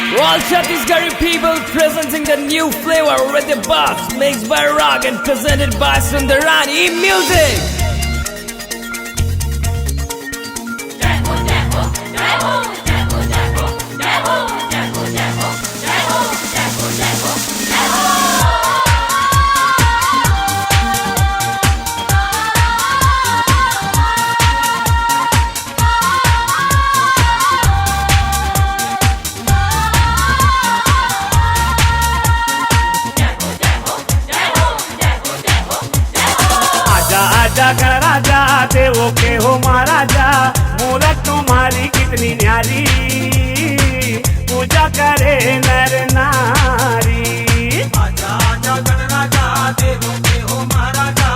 All Chhattisgarhi people presenting the new flavor with the box mixed by Rock and presented by Sundarani Music. आजा कर राजा देवों के हो महाराजा, मूरत तुम्हारी कितनी न्यारी, पूजा करे नर नारी। आजा आजा कर राजा देवों के हो महाराजा,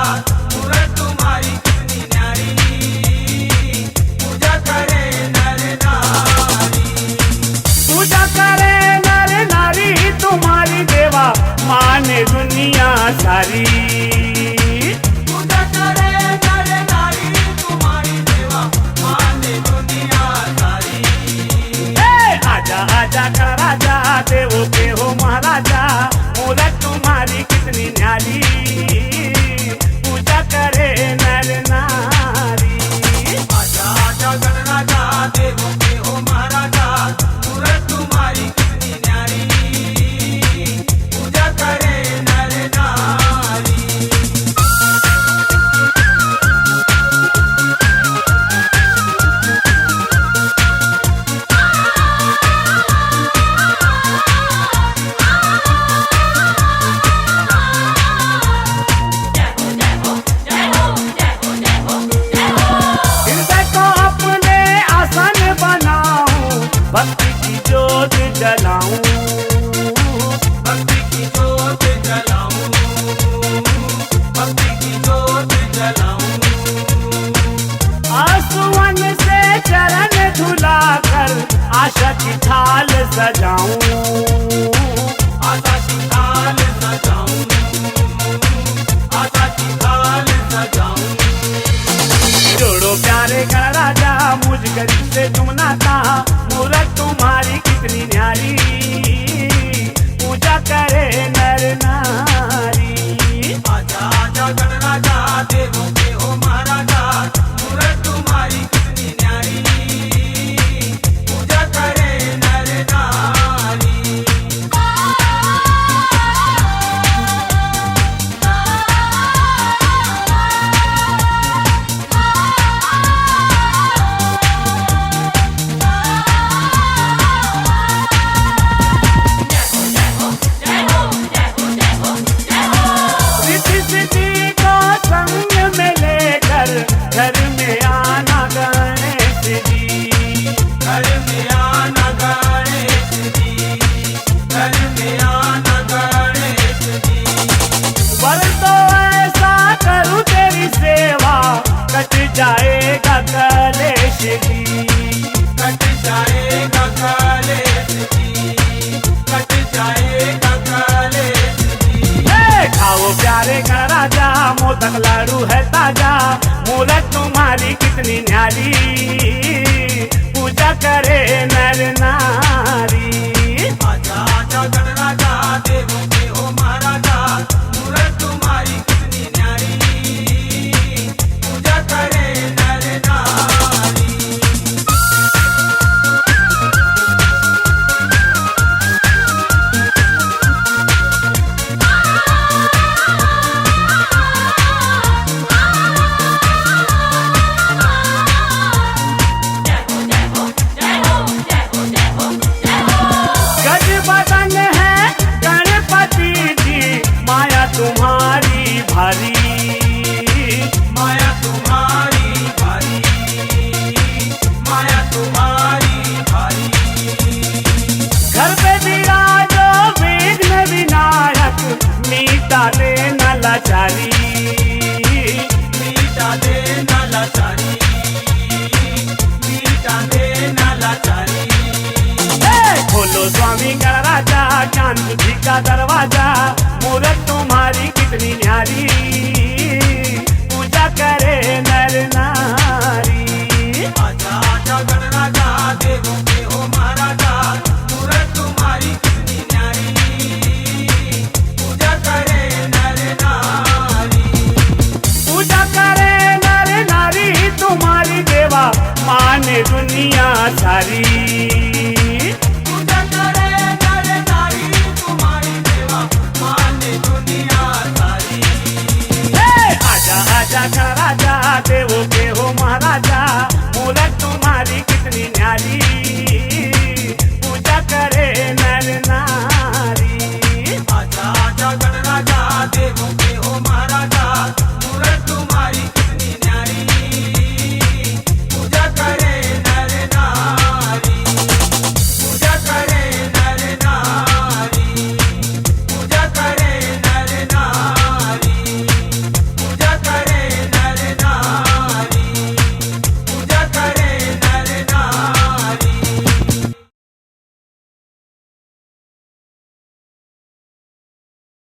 मूरत तुम्हारी कितनी न्यारी, पूजा करे नर नारी। पूजा करे नर नारी तुम्हारी देवा माने दुनिया सारी। आजा कर राजा देवों के हो महाराजा, मूरत तुम्हारी कितनी न्यारी, पूजा करे नर नारी। आजा आजा कर राजा देवों के हो महाराजा, मूरत तुम्हारी कितनी न्यारी, पूजा करे नर नारी। भक्ति की जोत जलाऊं, भक्ति की जोत जलाऊं, भक्ति की जोत जलाऊं। आसुवन से चरण धुलाकर आशा की थाल सजाऊं, आशा की थाल सजाऊं, आशा की थाल सजाऊं। जोड़ो प्यारे का राजा मुझ गरीब से तुम नाता, मूरत तुम्हारी कितनी न्यारी, पूजा करे नर नारी। आजा आजा कर राजा देवों के हो महाराजा, मूरत तुम्हारी कितनी न्यारी, पूजा करे नर नारी। घर में आना गणेश जी, घर में आना गणेश जी, घर में आना गणेश जी। वर तो ऐसा करूं तेरी सेवा, कट जाएगा कलेश जी, कट जाएगा कलेश जी, कट जाएगा कलेश जी। खाओ प्यारे का राजा मोदक लाडू है ताजा, मूरत तुम्हारी कितनी न्यारी, पूजा करे नर नारी। आजा आजा कर राजा देवों के हो महाराजा, मूरत तुम्हारी कितनी न्यारी, पूजा करे नर नारी। गजबदन है गणपति जी, माया तुम्हारी भारी, माया तुम्हारी भारी, माया तुम्हारी भारी। घर पे विराजो विघ्न विनायक, मीटा देना लाचारी, मीटा देना लाचारी, मीटा देना लाचारी। खोलो स्वामी का राजा ज्ञान बुद्धि का दरवाजा, मूरत तुम्हारी कितनी न्यारी, पूजा करे नर नारी। आजा आजा कर राजा देवों के हो महाराजा, मूरत तुम्हारी सारी पूजा करे नर नारी तुम्हारी सेवा माने दुनिया सारी हे! आजा आजा का राजा देवों के हो महाराजा